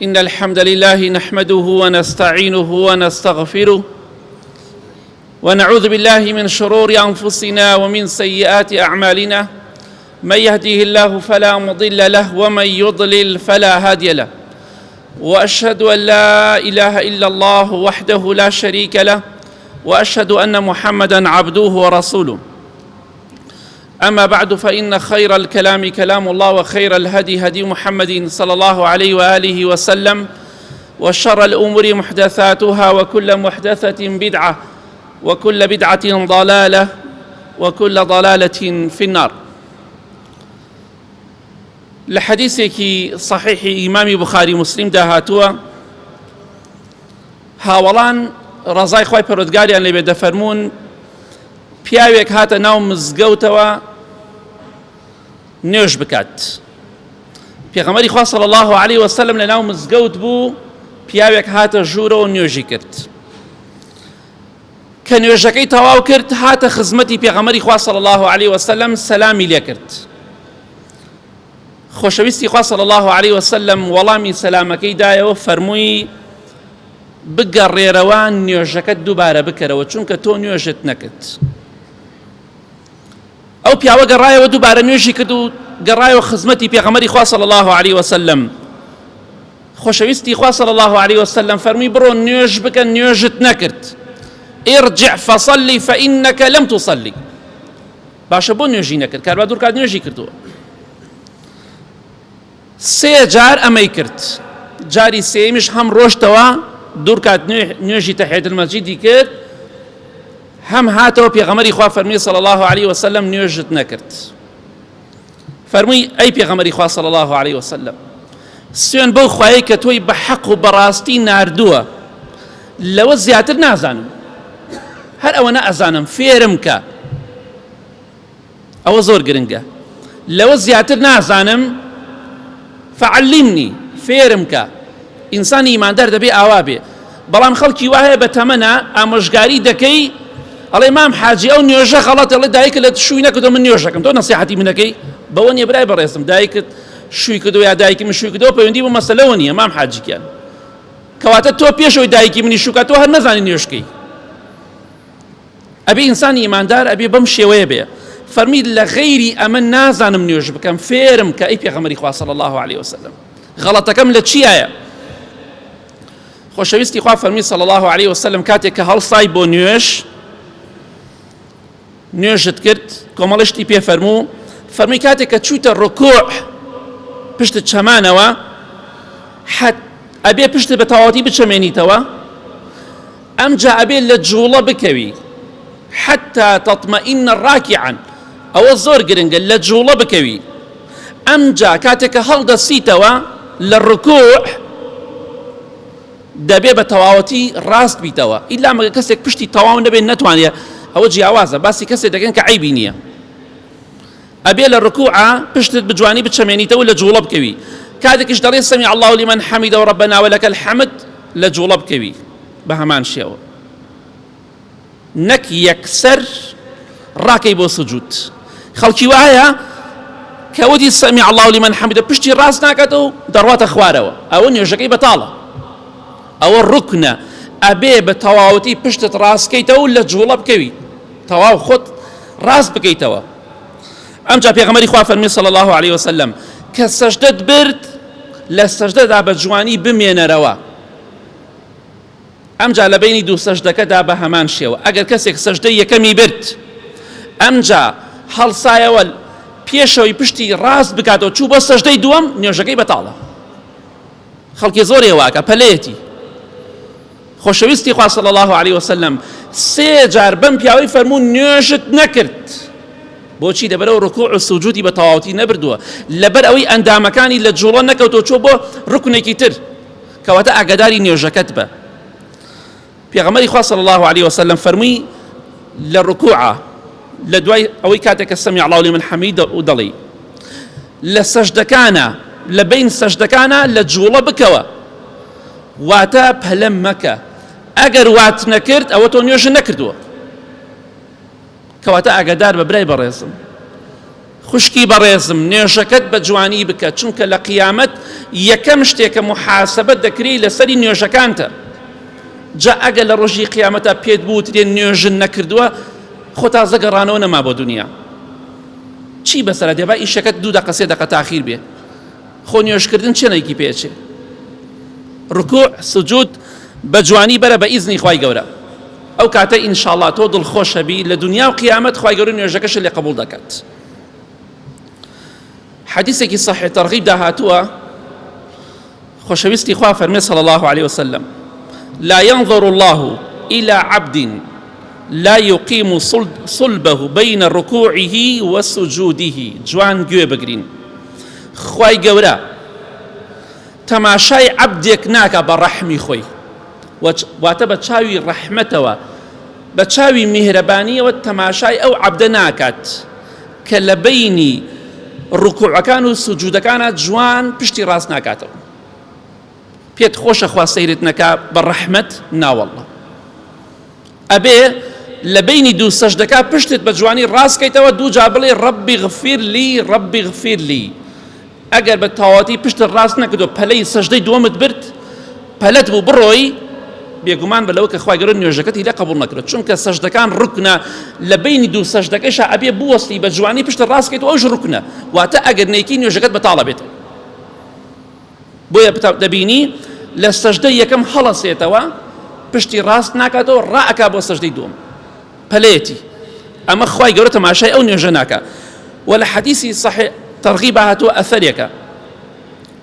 إن الحمد لله نحمده ونستعينه ونستغفره ونعوذ بالله من شرور أنفسنا ومن سيئات أعمالنا. من يهده الله فلا مضل له ومن يضلل فلا هادي له، وأشهد أن لا إله إلا الله وحده لا شريك له، وأشهد أن محمدًا عبده ورسوله. أما بعد، فإن خير الكلام كلام الله، وخير الهدي هدي محمد صلى الله عليه وآله وسلم، وشر الأمور محدثاتها، وكل محدثة بدعة، وكل بدعة ضلالة، وكل ضلالة في النار. لحديثك صحيح إمام بخاري مسلم داهاتوا هاوڵان ڕزای خوای پەروەردگاریان لێبێ دەفەرموون پیاوێک هاتە ناو مزگەوتەوە نوێژ بکات. پێغەمبەری خوا صلی الله علیه وسلم لە ناو مزگەوت بوو، پیاوێک هاتە ژوورەوە نوێژی کرد. کە نوێژەکەی تەواو کرد، هاتە خزمەتی پێغەمبەری خوا صلی الله علیه وسلم، سەلامی لێ کرد. خۆشەویستی خوا صلی الله علیه وسلم وەڵامی سەلامەکەی دایەوە، فەرمووی بگەڕێرەوە نوێژەکەت دووبارە بکەرەوە، چونکە تۆ نوێژت نەکرد. ئەو پیاوە گەڕایەوە دووبارە نوێژی کرد و گەڕایەوە خزمەتی پێغەمبەری خوا صلی الله علیه وسلم. خۆشەویستی خوا صلی الله علیه وسلم فەرمووی بڕۆ نوێژ بکە، نوێژت نەکرد. ارجع فصلي فإنك لم تصلي. باشە بۆ نوێژی نەکرد؟ کاروا دوور کات نوێژی کردووە. سێ جار ئەمەی کرد، جاری سێمیش هەم ڕۆشتەوە دوور کات نوێژی تەحیەتول مەسجیدی کرد، هەم هاتەوە پێغەمبەری خوا فەرمووی صلی الله علیه وسلم نوێژت نەکرد. فەرمووی ئەی پێغەمبەری خوا صلی الله علیه وسلم، سوێن بەو خوایەی کە تۆی بە حەق و بەڕاستی ناردووە، لەوە زیاتر نازانم، هەر ئەوەنە ئەزانم، فێرم کە. ئەوە زۆر گرنگە، لەوە زیاتر نازانم، فعلمني، فێرم کە. ئینسانی ئیماندار دەبێ ئاوا بێ. بەڵام خەڵکی وایە بە تەمەنە ئامۆژگاری دەکەی، ئەڵێ مام حاجی ئەو نوێژە غەڵەتە، ئەڵێ دایکت لە شووی نەکردەوە، من نوێژەکەم، تۆ نەسیحەتی من دەکەی. بەوە نییە برای بەڕێزم، دایکت شووی کردەوە یا دایکی من شووی کردەوە، پەیوەندی بە مەسەلەوە نییە مام حاجیکیان. کەواتە تۆ پێشەوەی دایکی منی شووکە، تۆ هەر نەزانی نوێژکەی. ئەبێ ئینسانی ئیماندار ئەبێ بەم شێوەیە بێ. فەرمید لە غەیری ئەمە نازانم نوێژ بکەم، فێرم کە. ئەی پێغەمبەری خوا صلی الله علیه وسلم، غەڵەتەکەم لە چیایە؟ خۆشەویستی خوا فەرمی صلی الله علیه وسلم کاتێک کە هەڵسای بۆ نوێژت کرد، کۆمەڵشتی پێ فەرموو، فەرمی کاتێک کە چوویتە ڕکوع پشتت چەمانەوە، ئەبێ پشتت بە تەواوەتی بچەمێنیتەوە، ئەمجا ئەبێ لە جوڵە بکەوی حتى تطمئن راكعا. ئەوە زۆر گرنگە، لە جوڵە بکەوی. ئەمجا کاتێک کە هەڵدەسیتەوە لە ڕکوع، دەبێ بە تەواوەتی ڕاست بیتەوە، ئیلا مەگە کەسێک پشتی تەواو نەبێت نەتوانێت، ئەوە جیاوازە، باسی کەسێک دەکەن کە عیبی نییە. ئەبێ لە ڕکوعە پشتت بجوانی بچەمێنیتەوە، لە جوڵە بکەوی. کاتێکیش دەڵێ سەمیع الله لمن حەمیدە وربنا ولك الحمد، لە جوڵە بکەوی بە هەمان شێوە، نەک یەکسەر ڕاکەی بۆ سوجود. خەڵکی وایە کە وتی سەمیع الله لمن حەمیدە پشتی ڕاست ناکاتەوە و دەڕواتە خوارەوە، ئەوە نوێژەکەی بەتاڵە، ئەوە ڕوکنە. ئەبێ بە تەواوەتی پشتت ڕاستکەیتەوە و لە جوڵە بکەوی، تەواو خۆت ڕاست بکەیتەوە. ئەمجا پێغەمبەری خوا فەرمی صلی الله علیه وسلم کە سەجدەت برد، لە سەجدەدا بە جوانی بمێنەرەوە. ئەمجا لە بینی دوو سەجدەکەدا بە هەمان شێوە، ئەگەر کەسێک سەجدەی یەکەمی برد، ئەمجا هەڵسایەوە پێشەوەی پشتی ڕاست بکاتەوە، چوو بۆ سەجدەی دووەم، نوێژەکەی بەتاڵە. خەڵکی زۆرێ واکە پەلەیەتی. خۆشەویستی خوا صلی الله علیه وسلم سێ جار بەم پیاوەی فەرموو نوێژت نەکرد. بۆچی؟ لەبەرەوە ڕکوع و سوجودی بە تەواوەتی نەبردووە، لەبەر ئەوەی ئەندامەکانی لە جوڵە نەکەوتەوە، چۆ بۆ ڕکنێکی تر، کەواتە ئاگاداری نوێژەکەت بە. پێغەمبەری خوا صلی الله علیه وسلم فەرمووی لە ڕکوعە، لە دوای ئەوەی کاتێک کە سەمیع الله لمن حەمیدە و دەڵێ، لە سەجدەکانە، لە بین سەجدەکانە لە جوڵە بکەوە، واتە پەلەم مەکە. ئەگەر وات نەکرد، ئەوە تۆ نوێژ نەکردووە. کەواتە ئاگادار بە برای بەڕێزم، خوشکی بەڕێزم نوێژەکەت بە جوانی بکە، چونکە لە قیامەت یەکەم شتێکە محاسبەت دەکرێت لەسەری نوێژەکانتە. جا ئەگە لە ڕۆژی قیامەتە پێت بوو ترێ نوێژن نەکردووە، خۆ تازە گەڕانەوە نەما بۆ دنیا. چی بەسەرە دێ؟ با ئیشەکەت 2 دقە 3 دقە تاخیر بێ. خۆ نوێژکردن چێنێکی پێچێ. ڕکوع سجود بە جوانی بەرە بە ئیزنی خوای گەورە. ئەو کاتە ئینشاءڵڵا تۆ دڵخۆشە بی لە دنیا و قیامەت خوای گەورە نوێژەکەشە لێ قبوڵ دەکات. حديثك صحيح ترغيب داهاتوا خوشويستي خوا فرمي صلى الله عليه وسلم: لا ينظر الله إلى عبد لا يقيم صلبه بين ركوعه وسجوده. جوان گوێ بگرین، خوای گەورە تەماشای عەبدێک ناکە بە ڕەحمی خۆی، واتە بە چاوی ڕەحمەتەوە بە چاوی میهرەبانیەوە تەماشای ئەو عەبدە ناکات کە لە بەینی ڕکوعەکان و سجودەکانە جوان پشتی ڕاست ناکاتەوە. پێت خۆشە خوا سەیرت نەکا بە ڕەحمەت ناوەڵڵە، ئەبێ لە بینی دوو سەجدەکە پشتت بە جوانی ڕاستکەیتەوە، دوو جا بڵێ ڕەبی غفیر لی ڕەبی غفیر لی. ئەگەر بە تەواوەتی پشتت ڕاست نەکردو پەلەی سەجدەی دووەمت برد، پەلەت بوو بڕۆی، بێگومان بە لەوە کە خوای گەورە نوێژەکەتی لێ قبوڵ نەکرێت، چونکە سەجدەکان ڕوکنە، لە بینی دوو سەجدەکەیشە ئەبێ بوەستی بە جوانی پشتت ڕاستکەیتەوە، ئەوش ڕوکنە، واتە ئەگەر نەیکی نوێژەکەت بەتاڵە بێت. بۆیە دەبینی لە سەجدەی یەکەم هەڵەسێتەوە پشتی ڕاست ناکاتەوە، ڕائەکا بۆ سەجدەی دووەم، پەلەیەتی. ئەمە خوای گەورە تەماشای ئەو نوێژە ناکە. و لە حەدیثی صحیح تەرغیب هاتووە ئەثەرێکە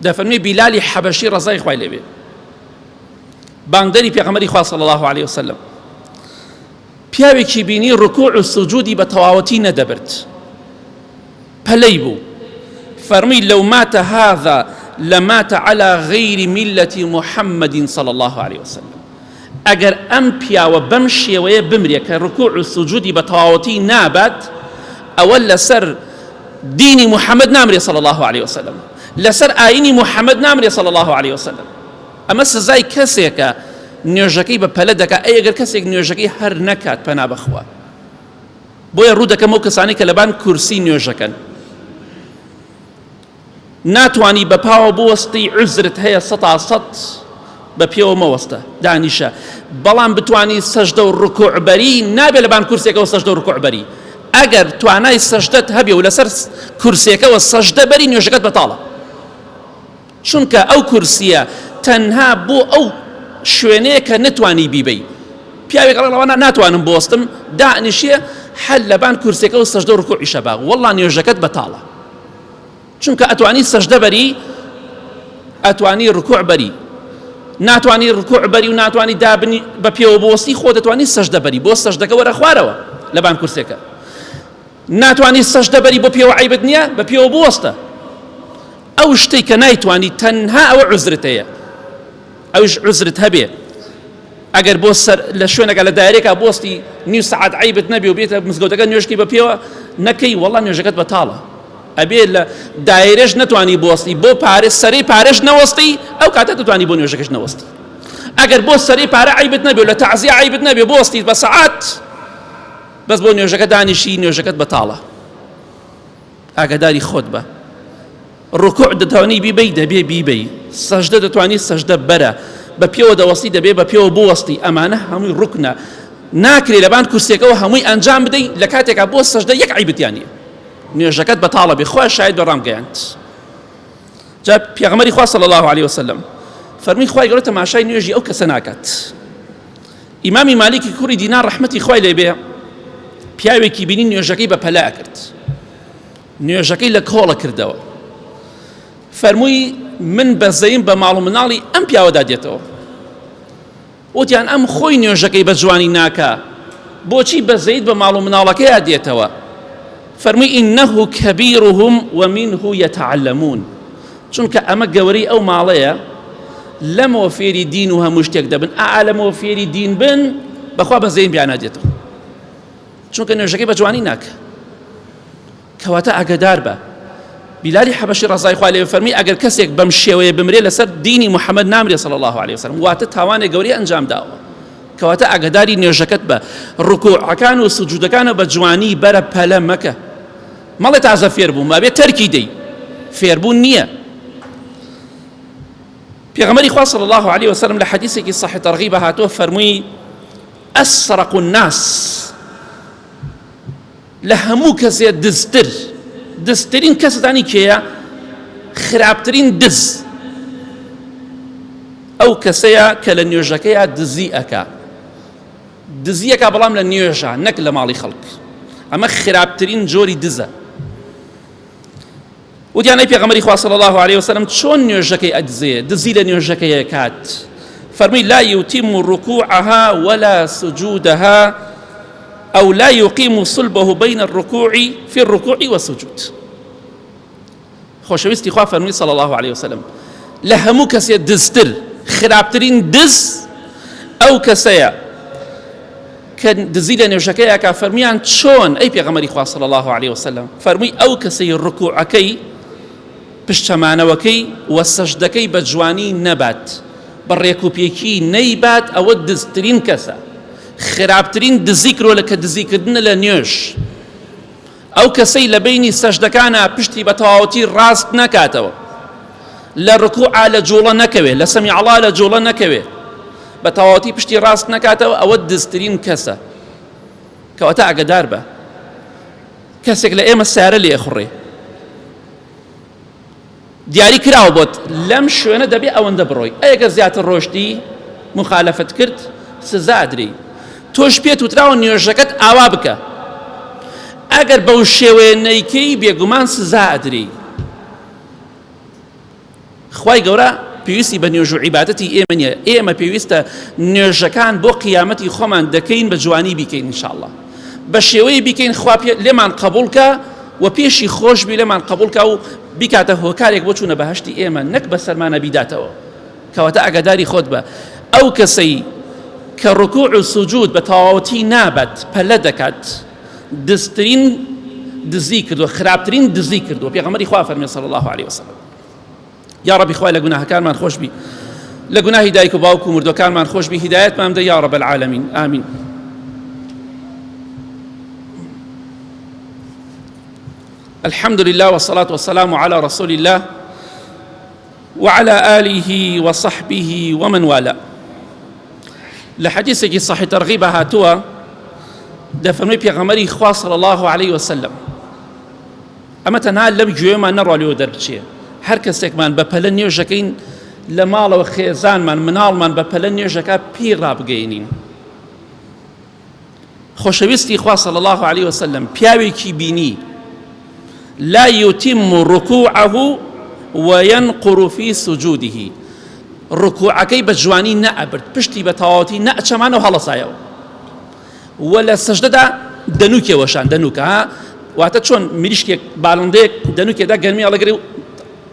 دەفەرمێ بیلالی حەبەشی ڕەزای خوای لێ بێ، بانگدەری پێغەمبەری خوا صلی الله عليه وسلم، پیاوێکی بینی ڕکوع و سجودی بە تەواوەتی نەدەبرد، پەلەی بوو، فەرمی لەو ماتە هذا لمات على غير ملة محمد صلى الله عليه وسلم. ئەگەر ئەم پیاوە بەم شێوەیە بمرێ کە ڕکوع و سجودی بە تەواوەتی نابات، ئەوە لەسەر دینی محەممەد نامرێ صلى الله عليه وسلم، لەسەر ئاینی محەممەد نامرێ صلى الله عليه وسلم. ئەمە سزای کەسێکە نوێژەکەی بە پەلە دەکات، ئەگەر کەسێک نوێژەکەی هەر نەکات پەنا بەخوا. بۆیە ڕوو دەکەم ئەو کەسانی کە لەبان کورسی نوێژەکەن، ناتوانی بە پاوە بوەستی، عوزرت هەیە 100% بە پێوە مەوەستە دانیشە، بەڵام بتوانی سەجدە و ڕکوعبەری نابێت لەبان کورسێکەوە سەجدە و ڕکوعبەری. ئەگەر توانای سەجدەت هەبێ و لەسەر کورسێکەوە سەجدە بەری، نوێژەکەت بەتاڵە، چونکە ئەو کورسیە تەنها بۆ ئەو شوێنەیە کە نتوانی بیبەی. پیاوێک ڕەوانە ناتوانم بوەستم، دانیشیە حەل لەبان کورسێکەوە سەجدە و ڕکوعیشە باغ، وەڵڵا نوێژەکەت بەتاڵە، چونکە ئەتوانی سەجدە بەری، ئەتوانی ڕکوع بەری، ناتوانی ڕکوع بەری و ناتوانی دابنی بە پێوە بوەستی، خۆ دەتوانی سەجدە بەری، بۆ سەجدەکە وەرە خوارەوە لەبان کورسێکە. ناتوانی سەجدە بەری بۆ پێوە عیبت نییە، بە پێوە بوەستە. ئەو شتەی کە نایتوانی تەنها ئەوە عوزرت هەیە، ئەوش عوزرت هەبێ. ئەگەر بۆ لە شوێنەکە لە دایرێکە بۆستی نیو سەعات عیبت نەبێ و بێتە مزگەوتەکە نوێژکی بە پێوە نەکەی، وەڵڵا نوێژەکەت بەتاڵە. ئەبێ لە دایرێش نەتوانی بوەستی، بۆ پارێ سەرەی پارێش نەوەستی، ئەو کاتە دەتوانی بۆ نوێژەکەش نەوەستی. ئەگەر بۆ سەرەی پارە عیبت نەبێ و لە تەعزیە عیبت نەبێ بوەستی بە سەعات، بەس بۆ نوێژەکە دانیشی، نوێژەکەت بەتاڵە. ئاگاداری خۆت بە. ڕکوع دەتوانی بیبەی، دەبێ بیبەی، سەجدە دەتوانی سەجدە بەرە، بە پێوە دەوەستی، دەبێ بە پێوە بوەستی. ئەمانە هەمووی ڕوکنە، ناکرێ لەبان کورسێکەوە هەمووی ئەنجام بدەی لە کاتێکا بۆ سەجدە یەک عیبتیان نییە، نوێژەکەت بەتاڵە بێ، خوا شاید بەڕام گەیاند. جا پێغەمبەری خوا صلی الله عليه وسلم فەرمی خوای گەورە تەماشای نوێژی ئەو کەسە ناکات. ئیمامی مالیکی کوڕی دینار ڕەحمەتی خوای لێ بێ، پیاوێکی بینی نوێژەکەی بە پەلا کرد، نوێژەکەی لە کۆڵە کردەوە، فەرمووی من بەزەیم بە ماڵ و مناڵی ئەم پیاوەدا دێتەوە. وتیان ئەم خۆی نوێژەکەی بە جوانی ناکا، بۆچی بەزەیت بە ماڵ و مناڵەکەیە دێتەوە؟ فەرمووی ئینەه کەبیرهم ومنه یتعلمون، چونکە ئەمە گەورەی ئەو ماڵەیە، لەمەوە فێری دین و هەموو شتێک دەبن، لەمەوە فێری دین بن، بەخوا بەزەیم بیان نادێتەوە، چونکە نوێژەکەی بە جوانی ناکە. کەواتە ئاگادار بە. بیلالی حەبەشی ڕەزای خوای لێ فەرمی ئەگەر کەسێک بەم شێوەیە بمرێ لەسەر دینی محەممەد نامرێ صلی الله عليه وسلم، واتە تاوانێک گەورەی ئەنجام داوە. کەواتە ئاگاداری نوێژەکەت بە، ڕکوعەکان و سجودەکانە بە جوانی بەرە پەلە مەکە، مەڵێ تازە فێر بووم ئەبێ تەرکی دەی فێربوون نییە. پێغەمبەری خوا صلی الله عليه وسلم لە حەدیثێکی صحیح تەرغیب هاتووە فەرمووی ئەسرق الناس لە هەموو کەسێ دزترین کەس زانی کێیە؟ خراپترین دز ئەو کەسەیە کە لە نوێژەکەیە دزی ئەکا بەڵام لە نوێژە نەک لە ماڵی خەڵک. ئەمە خراپترین جۆری دزە. وتیانەی پێغەمبەری خوا صلی الله عليه وسلم چۆن نوێژەکەی ئەدزێ؟ دزی لە نوێژەکەی کات فەرمووی لا يتم ركوعها ولا سجودها أو لا يقيم صلبه بين الركوع في الركوع والسجود. خۆشەویستی خوا فەرمووی صلی الله عليه وسلم لە هەموو کەسێ دزتر خراپترین دز ئەو کەسەیە کە دزی لە نوێژەکەی ئەکا. فەرمیان چۆن ئەی پێغەمبەری خوا صلی الله عليه وسلم؟ فەرمووی ئەو کەسەی ڕکوعەکەی پشتەمانەوەکەی و سەجدەکەی بە جوانی نەبات بە ڕێکوپێکی نەیبات ئەوە دزترین کەسە. خراپترین دزی کرۆ لە کە دزیکردنە لە نوێژ ئەو کەسەی لە بینی سەجدەکانە پشتی بە تەواوەتی ڕاست نەکاتەوە، لە ڕکوعا لە جوڵە نەکەوێ، لە سەمی عەڵا لە جوڵە نەکەوێ، بە تەواوەتی پشتی ڕاست نەکاتەوە، ئەوە دزترین کەسە. کەواتە ئاگادار بە کەسێک لە ئێمە سارە لێ ئەخوڕێ دیاری کراوە بۆت لەم شوێنە دەبێ ئەوەندە بڕۆی، ئەگەر زیاتر ڕۆشتی مخالەفت کرد سزا ئەدرێی. تۆش پێت وتراوە نوێژەکەت ئاوا بکە، ئەگەر بەو شێوەیە نەیکەی بێگومان سزا ئەدرێی. خوای گەورە پێویستی بە نوێژ و عیبادەتی ئێمە نییە. ئێمە پێویستە نوێژەکان بۆ قیامەتی خۆمان دەکەین بە جوانی بیکەین ئینشاءالله، بە شێوەیە بیکەین خوا لێمان قبوڵکە و پێشی خۆش بی لێمان قبوڵکە و بیکاتە هۆکارێک بۆ چوونە بەهەشتی ئێمە، نەک بە سەرمانە بیداتەوە. کەواتە ئاگاداری خۆت بە ئەو کەسەی کە ڕکوع و سوجود بە تەواوەتی نابەت پەلە دەکات دزترین دزی کردووە، خراپترین دزی کردووە. پێغەمبەری خوا فەرمێ صلی الله عليه وسلم یا ربی خوای لە گوناهەکانمان خۆش بی، لە گوناهی دایک و باوک و مردوەکانمان خۆش بی، هیدایەتمان بدە یا رب العالمین ئامین. الحمد لله والصلاة والسلام على رسول الله وعلى آله وصحبه ومن والاه. لحديثك صحيح ترغيب هاتوا دفرمي بيغمري خوا صلى الله عليه وسلم أما تنها لم جوما نرى له درجة هر کەسێک من بە پەلە نوێژەکەین لە ماڵەوە خێزانمان مناڵمان بە پەلە نوێژەکە پێی ڕابگەینین. خۆشەویستی خوا صلی الله عليه وسلم پیاوێکی بینی لا يتم ركوعه وينقر في سجوده، ڕکوعەکەی بە جوانی نەئەبرد، پشتی بە تەواوەتی نەئەچەمانە و هەڵەسایەوە، و لە سەجدەدا دەنوکێوەشان دەنوکە واتە چۆن مریشکێک باڵندەیەک دەنوکێدا گەرمی هەڵەگرێ و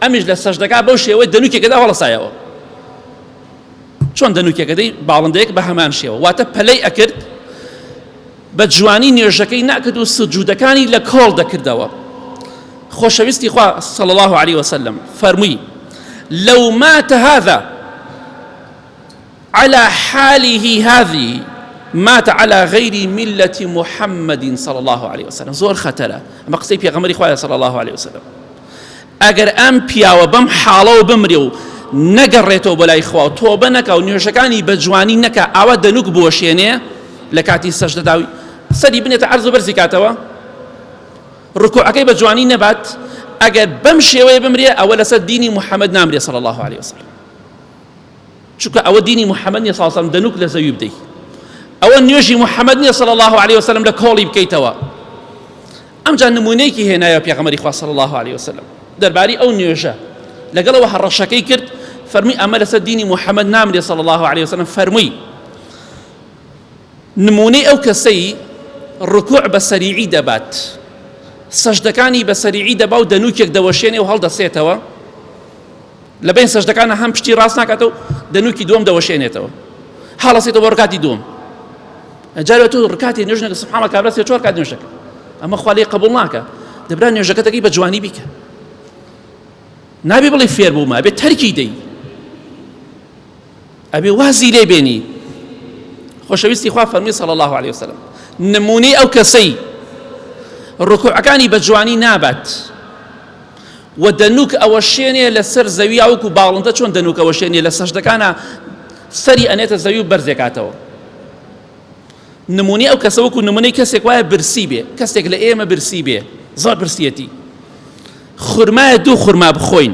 ئەمیش لە سەجدەکە بەو شێوەی دەنوکێکەدا هەڵەسایەوە، چۆن دەنوکێکەدەی باڵندەیەک بە هەمان شێوە، واتە پەلەی ئەکرد بە جوانی نوێژەکەی نەکرد و سجودەکانی لە کۆڵ دەکردەوە. خۆشەویستی خوا صلی الله عليه وسلم فەرمووی لو مات هذا على حاله هذه مات على غير ملة محمد صلى الله عليه وسلم. زۆر خەتەرە ئەمە قسەی پێغەمبەری خوایە صلی الله عليه وسلم. ئەگەر ئەم پیاوە بەم حاڵەوە بمرێ و نەگەڕێتەوە بۆ لای خوا و تۆبە نەکا و نوێژەکانی بە جوانی نەکا، ئاوا دەنوک بۆشێنێ لە کاتی سەجدەداوی سەری بنێتە عەرز و بەرزی کاتەوە، ڕکوعەکەی بە جوانی نەبات، ئەگەر بەم شێوەیە بمرێ ئەوە لەسەر دینی محەممەد نامرێ صلی الله عليه وسلم، چونکە ئەوە دینی محەممەد نیە صلی الله عليه وسلم دەنوک لە زەوی بدەیت، ئەوە نوێژی محەممەد نیە صلی الله عليه وسلم لە کۆڵی بکەیتەوە. ئەمجا نمونەیەکی هێنایە پێغەمبەری خوا صلی الله عليه وسلم دەربارەی ئەو نوێژە لەگەڵەوە هەڕەشەکەی کرد، فەرمووی ئەمە لەسەر دینی محەممەد نامرێ صلی الله عليه وسلم. فەرمووی نمونەی ئەو کەسەی ڕکوع بە سەریعی دەبات، سەجدەکانی بە سەریعی دەبا و دەنوکێک دەوەشێنێ و هەڵدەسێتەوە، لە بین سەجدەکانە هەم پشتی ڕاست ناکاتەوە دەنوکی دووەم دەوەشێنێتەوە هەڵەسێتەوە بۆ ڕکاتی دووەم. جارێ تۆ ڕکاتی نوێژنەکە سبحانەڵڵا کابرا سێ چوار کات نوێژەکە، ئەمە خوا لێی قبوڵ ناکە، دەبرا نوێژەکەتەکەی بە جوانی بیکە، نابێ بڵێ فێر بوومە، ئەبێ تەرکی دەی، ئەبێ وازی لێ بێنی. خۆشەویستی خوا فەرمی صلی الله عليه وسلم نمونەی ئەو کەسەی ڕکوعەکانی بە جوانی نابات و دەنووک ئەوە شوێنێ لەسەر زەوی وەکو باڵندە چۆن دەنووک ئەوە شوێنێ لە سەجدەکانە سەری ئەنێتە زەوی و بەرزێکاتەوە. نمونەی ئەو کەسە وەکو نمونەی کەسێک وایە برسی بێ، کەسێک لە ئێمە برسی بێ، زۆر برسیەتی، خورمایە دوو خورما بخۆین.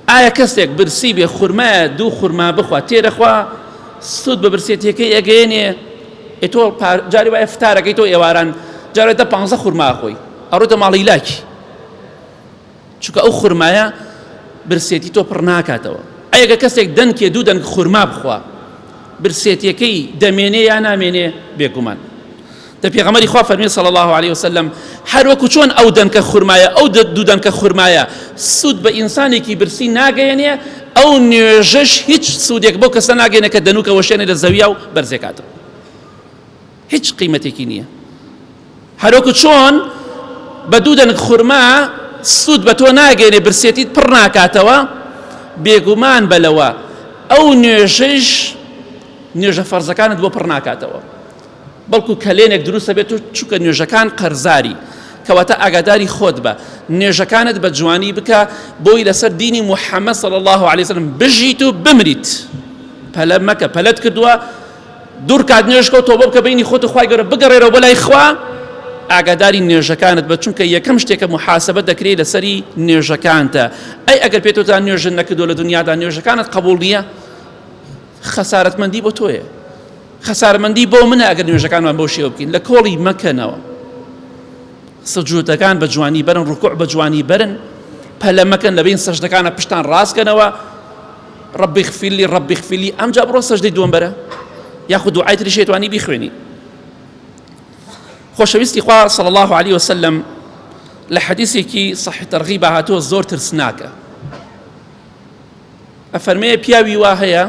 ئایا کەسێک برسی بێ خورمایە دوو خورما بخوا تێرەخوا سود بە برسێتیەکەی ئەگەێنێ؟ تۆ جاری وایە فتارەکەی تۆ ئێواران جارێتە 15 خورما خۆی ئەڕۆتە ماڵی لاکی، چونکە ئەو خورمایە برسێتی تۆ پڕ ناکاتەوە. ئەگە کەسێک دەنکێ دوو دەنگ خورما بخوا برسێتیەکەی دەمێنێ یا نامێنێ؟ بێگومان. دە پێغەمبەری خوا فەرمی صلی الله عليه وسلم هەر وەکو چۆن ئەو دەنکە خورمایە ئەو دوو دەنکە خورمایە سود بە ئینسانێکی برسی ناگەیەنێ، ئەو نوێژەش هیچ سوودێک بۆ کەسە ناگەێنێ کە دەنووکەوە شوێنێ لە زەویە و بەرزێکاتەوە، هیچ قیمەتێکی نییە. هەر وەکو چۆن بە دوو دەنگ خورما سود بە تۆ ناگەێنێ برسێتیت پڕ ناکاتەوە، بێگومان بەلەوە ئەو نوێژەش نوێژە فەرزەکانت بۆ پڕ ناکاتەوە، بەڵکو کەلێنێک دروستە بێت و چووکە نوێژەکان قەرزاری، کەواتە ئاگاداری خۆت بە نوێژەکانت بە جوانی بکە بۆی لەسەر دینی محەممەد صلی الله عليه وسلم بژیت و بمریت. پەلە مەکە، پەلەت کردووە دوور کات نوێژ کە و تۆبە بکە بینی خۆت و خوای گەورە بگەڕێرەوە بۆ لای خوا، ئاگاداری نوێژەکانت بە، چونکە یەکەم شتێکە محاسبە دەکرێت لەسەری نوێژەکانتە. ئەی ئەگەر پێتۆتان نوێژن نەکردو لە دنیادا نوێژەکانت قبوڵ نییە، خەسارەتمەندی بۆ تۆیە، خەسارەتمەندی بۆ منە ئەگەر نوێژەکانمان بۆ شێوە بکەین. لە کۆڵی مەکەنەوە، سجودەکان بە جوانی بەرن، ڕکوع بە جوانی بەرن، پەلە مەکەن لە بین سەجدەکانە پشتان ڕاستکەنەوە، ڕەبی اغفر لی ڕەبی اغفر لی، ئەمجا بڕۆ سەجدەی دووەم بەرە یاخود دوعای تری شێتوانی بیخوێنی. خۆشەویستی خوا صلی الله عليه وسلم لە حەدیثێکی صحیح تەرغیب هاتووە زۆر ترسناکە، ئەفەرمێ پیاوی وا هەیە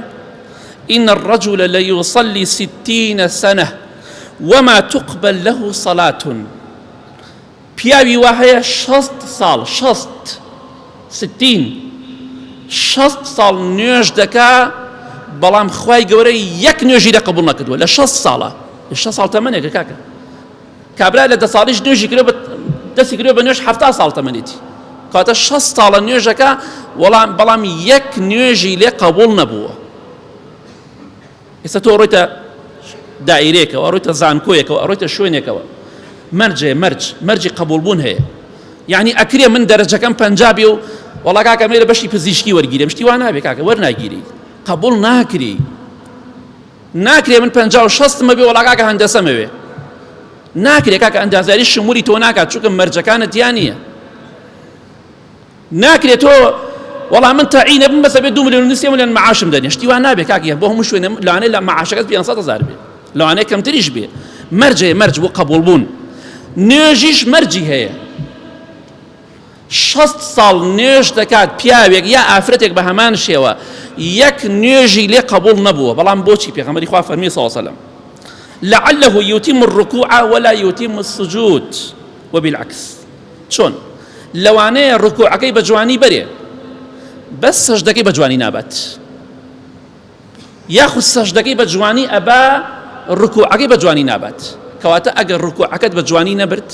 إن الرجل ليصلي 60 سنة وما تقبل له صلاة. پیاوی وا هەیە 60 ساڵ 60 ساڵ نوێژ دەکا، بەڵام خوای گەورە یەک نوێژی لە قبوڵ نەکردووە لە 60 ساڵە. 60 ساڵ تەمەنێکە کاکە، کابرا لە 10 ساڵیش نوێژی کردو دەستی کردو بە نوێژ 70 ساڵ تەمەنێتی، کاتە 60 ساڵە نوێژەکە بەڵام یەک نوێژی لێ قبوڵ نەبووە. ئێستا تۆ ڕۆیتە دائیرێکەوە، ڕۆیتە زانکۆیەکەوە، ڕۆیتە شوێنێکەوە، مەرجی قبوڵبوون هەیە، یعنی ئەکرێ من دەرەجەکەم 50 بێ و وەڵا کاکە مێ لە بەشی پزیشکی وەرگیرم، شتی وا نابێ کاکە وەرناگیری، قبوڵ ناکرێ من 50 و 60 مە بێ وەڵا کاکە هەندەسە مەوێ، ناکرێ کاکە ئەندازیاری شمولی تۆ ناکات، چونکە مەرجەکانت یان نییە. ناکرێت تۆ وەڵا من تەعینە بم بەسە بێ 2 ملیۆن و 3 ملیۆن معاشم دەنێ، شتی وا نابێ کاکە بۆ هەموو شوێنە لەوانەیە لە معاشەکەت 500,000 بێ، لەوانەیە کەمتریش بێ. مەرج بۆ قبوڵبوون. نوێژیش مەرجی هەیە، 60 ساڵ نوێژ دەکات پیاوێک یا ئافرەتێک بە هەمان شێوە یەک نوێژی لێ قبوڵ نەبووە، بەڵام بۆچی؟ پێغەمبەری خوا فەرمی صلی الله عليه وسلم لعله يتم الركوع ولا يتم السجود وبالعكس. چۆن لەوانەیە ڕکوعەکەی بە جوانی بەرێ بەس سەجدەکەی بە جوانی نابات، یاخود سەجدەکەی بە جوانی ئەبا ڕکوعەکەی بە جوانی نابات، کەواتە ئەگەر ڕکوعەکەت بە جوانی نەبرد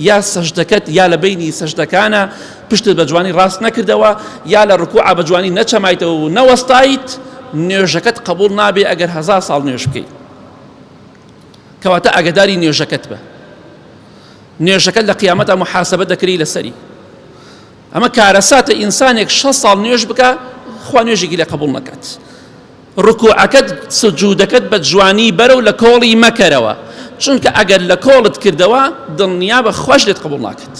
یا سەجدەکەت یا لە بینی سەجدەکانە پشتت بە جوانی ڕاست نەکردەوە یا لە ڕکوعە بە جوانی نەچەمایتەوە و نەوەستایت، نوێژەکەت قبوڵ نابێ ئەگەر 1000 ساڵ نوێژ بکەیت. کەواتە ئاگاداری نوێژەکەت بە، نوێژەکەت لە قیامەتە محاسبە دەکری لەسەری. ئەمە کارەساتە ئینسانێک 60 ساڵ نوێژ بکە خوا نوێژێکی لێ قبوڵ نەکات. ڕکوعەکەت سجودەکەت بە جوانی بەرە و لە کۆڵی مەکەرەوە، چونکە ئەگەر لە کۆڵت کردەوە دڵنیا بە خوش لێت قبوڵ ناکات.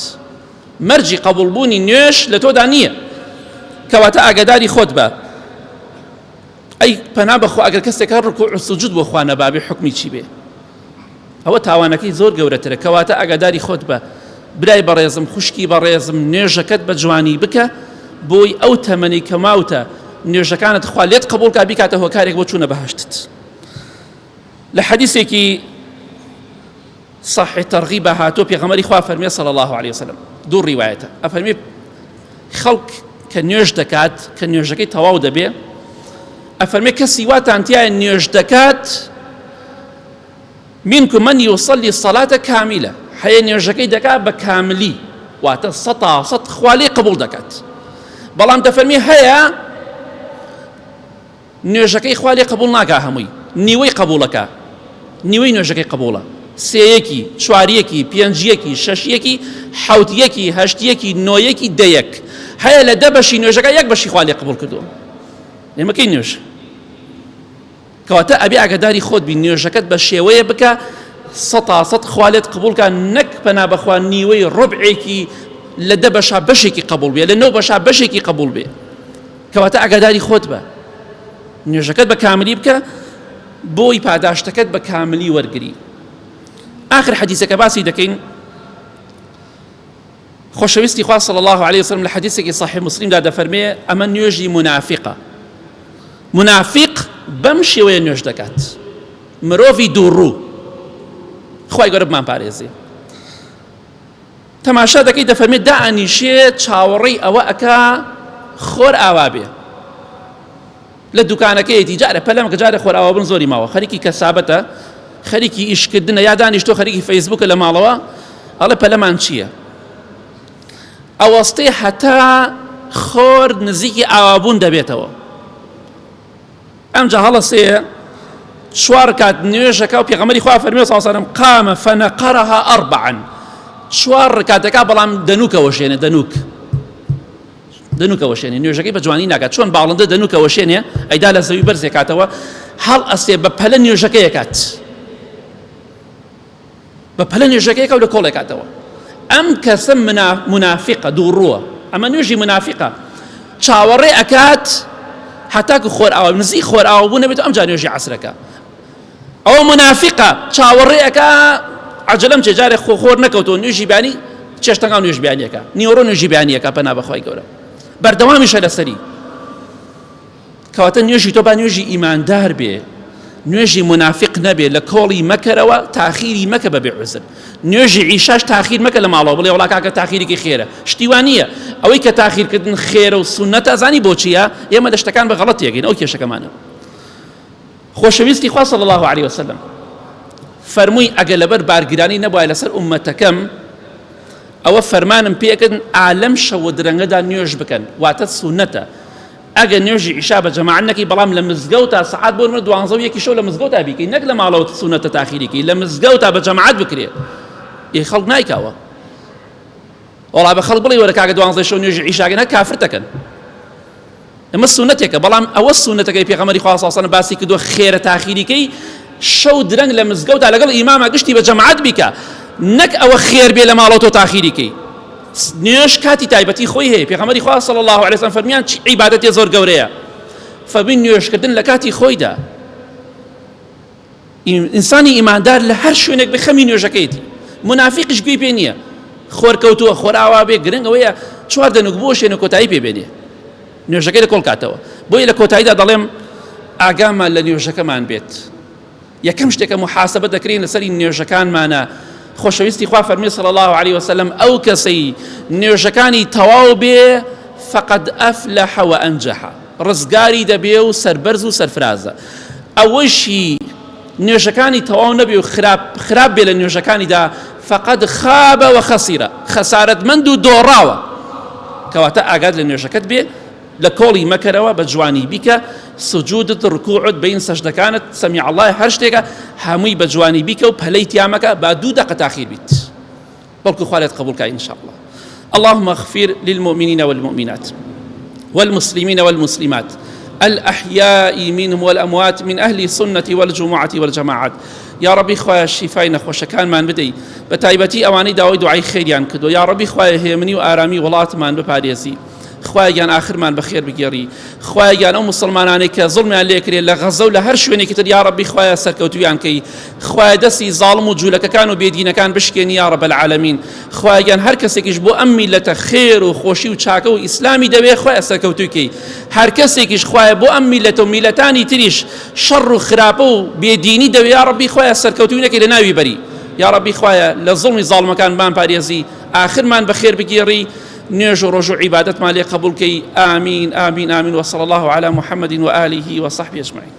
مەرجی قبوڵبوونی نوێژ لە تۆدا نییە، کەواتە ئاگاداری خۆت بە. ئەی پەنا بەخوا ئەگەر کەسێک هەر ڕکوع و سجود بۆ خوا نەبابێ حکمی چی بێ؟ ئەوە تاوانەکەی زۆر گەورەترە. کەواتە ئاگاداری خۆت بە، برای بەڕێزم خوشکی بەڕێزم، نوێژەکەت بە جوانی بکە بۆی ئەو تەمەنی کە ماوتە نوێژەکانت خوا لێت قبوڵ کا بیکاتە هۆکارێک بۆ چوونە بەهەشتت. لە حەدیثێکی صحیح تەرغیب هاتۆ پێغەمبەری خوا فەرمێ صلی الله عليه وسلم، دوو ڕیوایەتە، ئەفەرمێ خەڵک کە نوێژ دەکات کە نوێژەکەی تەواو دەبێ، ئەفەرمێ کەسی واتان تایە نوێژ دەکات منكم من يصلي الصلاة كاملة هەیە نوێژەکەی دەکات بە کاملی واتە 100% خوا لێ قبول دەکات بەڵام دەفەرمی هەیە نوێژەکەی خوا لێ قبول ناکات هەمووی نیوەی قبولەکە نیوەی نوێژەکەی قبولە سێیەکی چواریەکی پێنجیەکی شەشیەکی حەوتیەکی هەشتیەکی نۆیەکی دەیەک هەیە لە دە بەشی نوێژەکە یەک بەشی خوا لێ قبول کردووە ئێمەکەی نوێژ کەواتە ئەبێ ئاگاداری خۆت بی نوێژەکەت بە شێوەیە بکە 100% خوا لێت قبولکە نەک پەنا بەخوا نیوەی ڕبعێکی لە دە بەشا بەشێکی قبول بێ لە نەو بەشا بەشێکی قبول بێ کەواتە ئاگاداری خۆت بە نوێژەکەت بە کاملی بکە بۆی پاداشتەکەت بە کاملی وەرگری آخر حدیثەکە باسی دەکەین خۆشەویستی خوا صلی الله عليه وسلم لە حدیثێکی صحیح مسلمدا دەفەرمێ ئەمە نوێژی منافقە منافق بەم شێوەیە نوێژ دەکات مرۆڤی دووڕوو خوای گەورە بمان پارێزێ تەماشا دەکەی دەفەرمێت دائەنیشێ چاوەڕێی ئەوە ئەکا خۆر ئاوا بێ لە دوکانەکەیەتی جارە پەلەمەکە جارە خۆر ئاوا بن زۆری ماوە خەریکی کەسابەتە خەریکی ئیشکردنە یا دانیشتۆ خەریکی فەیسبووکە لە ماڵەوە ئەڵێ پەلەمان چییە ئەوەستەی هەتا خۆر نزیکی ئاوابوون دەبێتەوە ئەمجا هەڵەسەیە چوار کات نوێژەکە و پێغەمبەری خوا فەرمێ صلی الله علیه وسلم قام فنقرها أربعا چوار ڕکاتەکە بەڵام دەنووکەوە شێنێ دەنووکەوە شێنێ نوێژەکەی بە جوانی ناکات چۆن باڵندە دەنووکەوە شێنێ ئەیدا لە زەوی بەرزێ کاتەوە هەڵ ئەسێ بە پەلە نوێژەکەی کات بە پەلە نوێژەکەیەکە و لە کۆڵێ کاتەوە ئەم کەسە منافقە دووڕووە ئەمە نوێژی منافقە چاوەڕێ ئەکات هەتاکو خۆر ئاوا نزیک خۆر ئاوا بوو نەبێت ئەمجا نوێژی عەسرەکە ئەوە منافقە چاوەڕێ ئەکا عەجەلەم چێ جارێ خۆر نەکەوتەوە نوێژی بیانی چێشتەکان نوێژ بیانیەکە نیوەڕۆ نوێژی بیانیەکە پەنا بەخوای گەورە بەردەوامیشە لەسەری کەواتە نوێژی تۆ با نوێژی ئیماندار بێ نوێژی منافق نەبێ لە کۆڵی مەکەرەوە تاخیری مەکە بەبێ عوزر نوێژی عیشاش تاخیر مەکە لە ماڵەوە بڵێ وڵا کاکە تاخیرێکی خێرە شتیوان نییە ئەوەی کە تاخیرکردن خێرە و سونەتە ئەزانی بۆچیە ئێمە لە شتەکان بە غەڵەت تێگەین ئەو کێشەکەمانە خۆشەویستی خوا صلی الله عليه وسلم فەرمووی ئەگە لەبەر بارگرانی نەبووە لەسەر ئومەتەکەم ئەوە فەرمانم پێکردن ئالەم شەوە درەنگەدا نوێژ بکەن واتە سونەتە ئەگە نوێژی عیشا بە جەماعەت نەکەی بەڵام لە مزگەوتا سەعات بۆ نمرە 12 شەو لە مزگەوتا بیکەی نەک لە ماڵەوە سونەتە تاخیریکەی لە مزگەوتا بە جەماعەت بکرێ خەڵک نایکاوە وەڵا بە خەڵک بڵێ وەرە کاکە 12 شەو نوێژی عیشاکەن کافر دەکەن ئەمە سونەتێکە بەڵام ئەوە سونەتەکەی پێغەمبەری خوا صلی الله علیه وسلم باسی کردووە خێرە تاخیریکەی شەو درەنگ لە مزگەوتا لەگەڵ ئیمامە گشتی بە جەماعەت بیکە نەک ئەوە خێر بێ لە ماڵەوە تۆ تاخیریکەی نوێژ کاتی تایبەتی خۆی هەیە پێغەمبەری خوا صلی الله علیه وسلم فەرمیان عیبادەتێ زۆر گەورەیە فەبین نوێژکردن لە کاتی خۆیدا ئینسانی ئیماندار لە هەر شوێنێک بخەمی نوێژەکەیەتی منافقش گوێی پێ نییە خۆر کەوتووە خۆر ئاوا بێ گرنگ ئەوەیە چوار دەنوک بۆ شوێنە کۆتایی پێ بێنێ نوێژەکەی لە کۆڵ کاتەوە بۆیە لە کۆتاییدا دەڵێم ئاگامان لە نوێژەکەمان بێت یەکەم شتێکە محاسبە دەکرێن لەسەری نوێژەکانمانە خۆشەویستی خوا فەرمی صلی الله عليه وسلم ئەو کەسەی نوێژەکانی تەواو بێ فقد ئەفلەح وئەنجەح ڕزگاری دەبێ و سەربەرز و سەرفرازە ئەوەشی نوێژەکانی تەواو نەبێ و خراپ بێ لە نوێژەکانیدا فقد خاب وخسیرە خەسارەتمەند و دۆڕاوە کەواتە ئاگات لە نوێژەکەت بێ لە کۆڵی مەکەرەوە بە جوانی بیکە سجودت ڕکوعت بین سەجدەکانت سەمیع الله هەر شتێکە هەمووی بە جوانی بیکە و پەلەی تیامەکە با 2 دقە تاخیر بیت بەڵکو خوا لێت قبوڵ کە ئینشاء الله اللهم اغفر للمؤمنين والمؤمنات والمسلمين والمسلمات الأحياء منهم والأموات من أهل السنة والجمعة والجماعات يا ربي خوايا الشفاء نخوش كان من بدي بتايبتي أواني داوي دعاء خيريان كدو يا ربي خوايا هيمني وآرامي ولات من بباريزي خوایان آخرمان بەخێر بگێڕی خوایان ئەو مسلمانانەی کە زوڵمیان لێکرێ لە غەزە و لە هەر شوێنێکی تر یا ربی خوایە سەرکەوتویان کەی خوایە دەستی زاڵم و جوولەکەکان و بێدینەکان بشکێنی یا رب العالمین خوایان هەر کەسێکیش بۆ ئەم میلەتە خێر و خۆشی و چاکە و ئیسلامی دەوێ خوایە سەرکەوتوی کەی هەر کەسێکیش خوایە بۆ ئەم میلەتە و میلەتانی تریش شەڕ و خراپە و بێدینی دەوێ یا ربی خوایە سەرکەوتوی نەکەی لە ناوی بەری یا ربی خوایە لە زوڵمی زاڵمەکان بان پارێزی آخرمان بەخێر بگێڕی نيج ورجوع عبادت ما لي قبول كي آمين آمين آمين وصلى الله على محمد وآله وصحبه أجمعين.